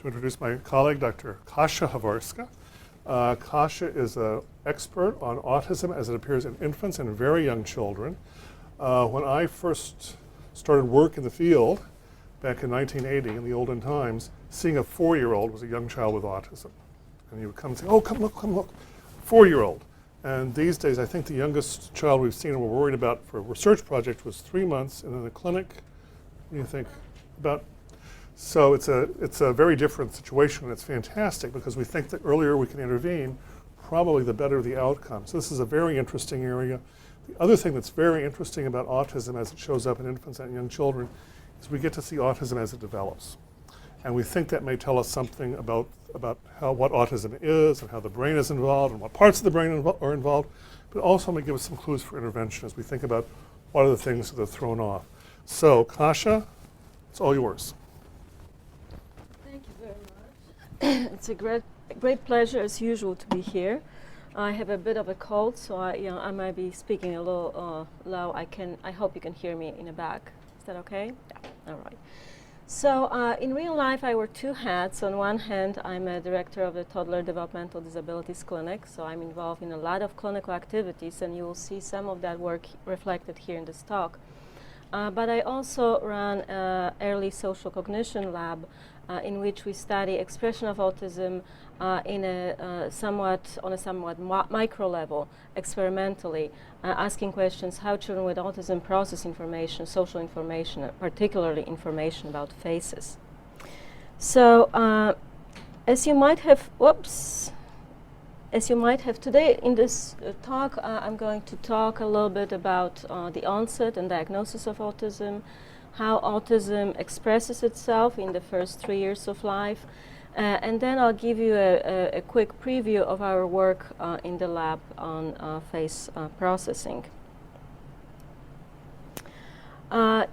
to introduce my colleague, Dr. Kasia Chawarska. Kasia is an expert on autism as it appears in infants and very young children. When I first started work in the field back in 1980, in the olden times, seeing a 4-year-old was a young child with autism. And you would come and say, oh, come look, 4-year-old. And these days, I think the youngest child we've seen and we're worried about for a research project was 3 months, and in the clinic, what do you think? So it's a very different situation, and it's fantastic because we think the earlier we can intervene, probably the better the outcome. So this is a very interesting area. The other thing that's very interesting about autism as it shows up in infants and young children is we get to see autism as it develops. And we think that may tell us something about what autism is and how the brain is involved and what parts of the brain are involved, but also may give us some clues for intervention as we think about what are the things that are thrown off. So, Kasia, it's all yours. Thank you very much. It's a great pleasure, as usual, to be here. I have a bit of a cold, so I might be speaking a little low. I hope you can hear me in the back. Is that okay? Yeah. All right. So in real life, I wear two hats. On one hand, I'm a director of the Toddler Developmental Disabilities Clinic, so I'm involved in a lot of clinical activities, and you will see some of that work reflected here in this talk. But I also run an early social cognition lab in which we study expression of autism on a somewhat micro level, experimentally, asking questions how children with autism process information, social information, particularly information about faces. So as you might have today in this talk, I'm going to talk a little bit about the onset and diagnosis of autism, how autism expresses itself in the first 3 years of life, and then I'll give you a quick preview of our work in the lab on face processing.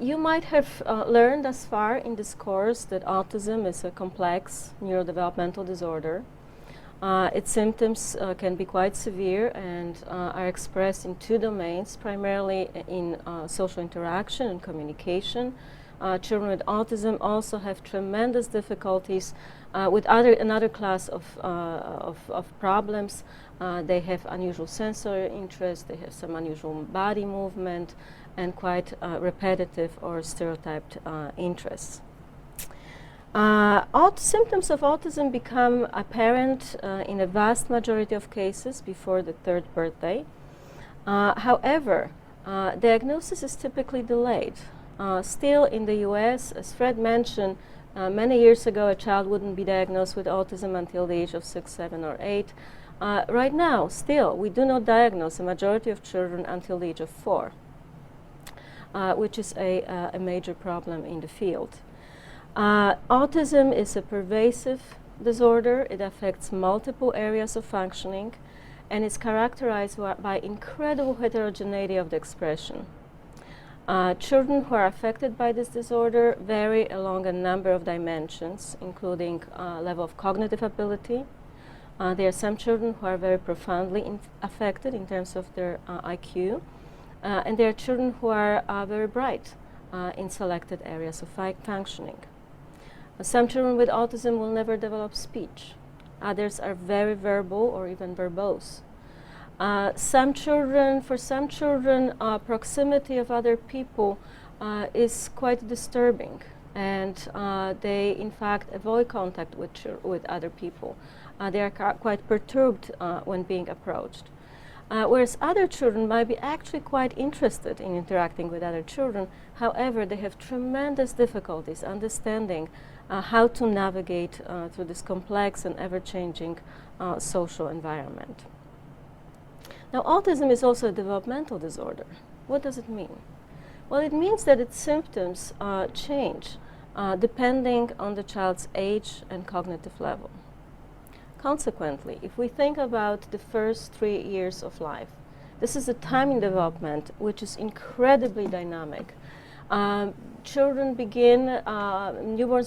You might have learned thus far in this course that autism is a complex neurodevelopmental disorder. Its symptoms can be quite severe and are expressed in two domains, primarily in social interaction and communication. Children with autism also have tremendous difficulties with another class of problems. They have unusual sensory interest, they have some unusual body movement, and quite repetitive or stereotyped interests. Symptoms of autism become apparent in a vast majority of cases before the 3rd birthday. However, diagnosis is typically delayed. Still in the US, as Fred mentioned, many years ago a child wouldn't be diagnosed with autism until the age of 6, 7, or 8. Right now, still, we do not diagnose a majority of children until the age of 4, which is a major problem in the field. Autism is a pervasive disorder. It affects multiple areas of functioning, and it's characterized by incredible heterogeneity of the expression. Children who are affected by this disorder vary along a number of dimensions, including level of cognitive ability. There are some children who are very profoundly affected in terms of their IQ, and there are children who are very bright in selected areas of functioning. Some children with autism will never develop speech. Others are very verbal or even verbose. For some children, proximity of other people is quite disturbing, and they, in fact, avoid contact with other people. They are quite perturbed when being approached. Whereas other children might be actually quite interested in interacting with other children. However, they have tremendous difficulties understanding how to navigate through this complex and ever-changing social environment. Now, autism is also a developmental disorder. What does it mean? Well, it means that its symptoms change depending on the child's age and cognitive level. Consequently, if we think about the first 3 years of life, this is a time in development which is incredibly dynamic. Newborns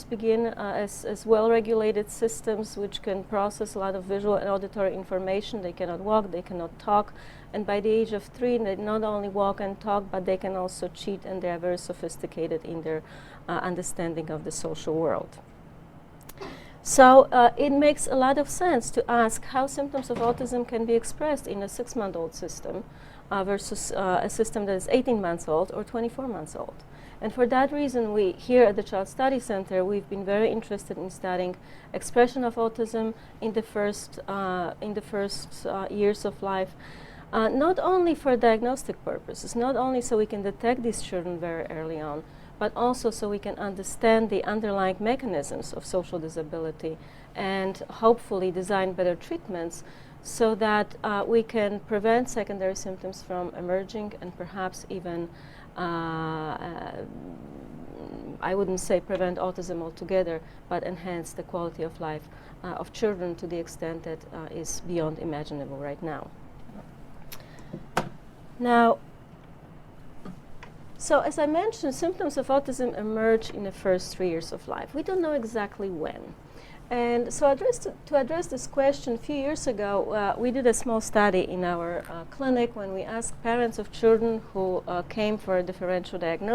begin as well-regulated systems which can process a lot of visual and auditory information. They cannot walk, they cannot talk, and by the age of 3, they not only walk and talk, but they can also cheat, and they are very sophisticated in their understanding of the social world. So it makes a lot of sense to ask how symptoms of autism can be expressed in a 6-month-old system versus a system that is 18 months old or 24 months old. And for that reason, we here at the Child Study Center, we've been very interested in studying expression of autism in the first years of life, not only for diagnostic purposes, not only so we can detect these children very early on, but also so we can understand the underlying mechanisms of social disability and hopefully design better treatments so that we can prevent secondary symptoms from emerging and perhaps even I wouldn't say prevent autism altogether, but enhance the quality of life of children to the extent that is beyond imaginable right now. Now, so as I mentioned, symptoms of autism emerge in the first 3 years of life. We don't know exactly when. And so to address this question, a few years ago, we did a small study in our clinic when we asked parents of children who came for a differential diagnosis